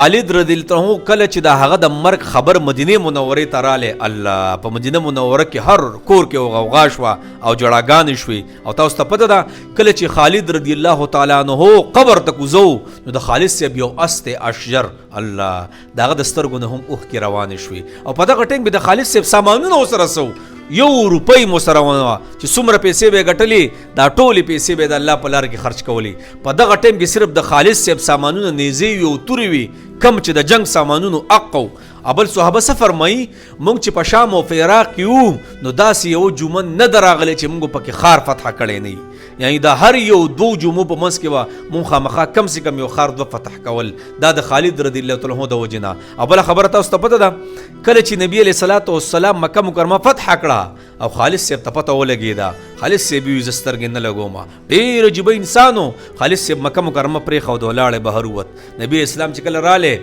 خالد رضی الله عنه کله چې د هغه د مرګ خبر مدینه منورې ته رالی، الله په مدینه منوره کې هر کور کې غوغا شوه او جړاګانې شوې. او تاسو ته پته ده کله چې خالد رضی الله تعالی عنه قبر ته کوزو نو د خالد صاحب یو است اشجر، الله د هغه د سترګو نه هم اوښکې روانې شوې. او په دغه ټیم کې د خالد صاحب سامانونه ورسره سو، 1 روپۍ مو سره ونه چې څومره پیسې به ګټلې دا ټولې پیسې به د الله په لار کې خرچ کولې. په دغه ټیم کې صرف د خالد صاحب سامانونه نیزې وي او تورې وي، کم چې د جنگ سامانونو اقو. ابل صحابه څه فرمایي، موږ چې په شام او په عراق کې وو نو داسې یو جمعه نه ده راغلی چې موږ پکې خار فتح کړی نه وي. یعنی دا هر یو 2 جمعو په منځ کې وه مونږ خامخا کم سے کم یو خار 2 فتح کول، دا د خالد رضی الله تعالی عنه د وجې نه. او بله خبره تاسو ته پته ده کله چې نبی علیه الصلاة والسلام مکه مکرمه فتح کړه او خالد صاحب ته پته ولګېده، خالد صاحب یې زه سترګې نه لګوم، ډېر عجیبه انسان و. خالد صاحب مکه مکرمه پرېښود ولاړې بهر ووت. نبی اسلام چې کله رالی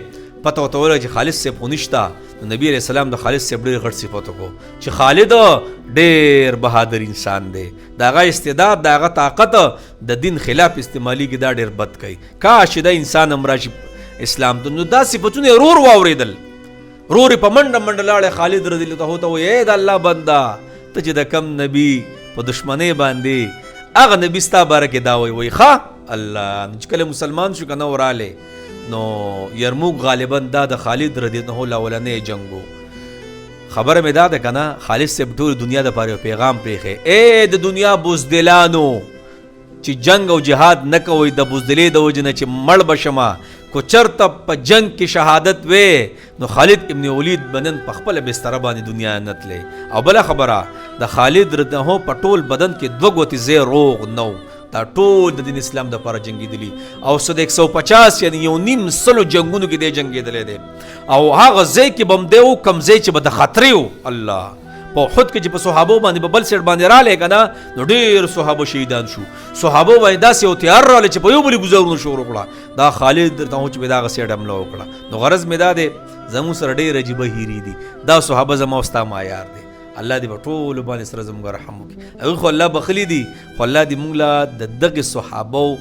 پته ورته ولګه چې خالد صاحب خو نشته. نبی علیہ السلام د خالد صاحب ډېر غټ صفت وکړو چې خالد ډېر بهادر انسان دی، د هغه استعداد د هغه طاقت د دین خلاف استعمالیږي، دا ډېر بد کوي. کاش دا انسان هم راشي اسلام ته. نو دا صفتونه یې رور واورېدل، رور یې په منډه منډه لاړې خالد رضی الله عنه ته وایي ای د الله بنده ته چې د کم نبي په دشمنۍ باندې هغه نبي ستا باره کې دا وایي ښه الله. نو چې کله مسلمان شو که نه ورالی نو یرموک غالبا دا د خالد رضی الله عنه اولنی جنګو. خبره مې دا ده که نه خالد صاحب ټول دنیا دپاره یو پیغام پرېښی، ای د دنیا بزدلانو چې جنگ او جهاد نه کوئ د بزدلۍ د وجې نه چې مړ به شمه، کو چرته په جنگ کې شهادت وې نو خالد ابن ولید بنن په خپله بستره باندې دنیا نه تللی. او بله خبره د خالد رضی الله عنه په ټول بدن کې 2 ګوتې ځای روغ نه و، دا ټول د دین اسلام دپاره جنګېدلي او څه د 150 یعنی 1.5 جنګونو کې دی جنګېدلی دی. او هغه ځای کې به هم دی و کم ځای چې به د خطرې و. الله په احد کې چې په صحابو باندې په بل سیټ باندې رالی که نه نو ډېر صحابه شهیدان شو. صحابو باندې داسې یو تیار رالی چې په یو بلې ګزارونه شروع کړه، دا خالد درته چې به دغه سیټ حمله وکړه. نو غرض مې دا دی زموږ سره ډېر عجیبه هیرې دي، دا صحابه زما او ستا معیار دی. الله دې په ټولو باندې سره زموږ رحم وکړي. هغوی خو الله بخلي دي، خو الله دې موږ له د دغې صحابو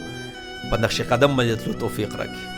په نقش قدم باندې تلو توفیق راکړي.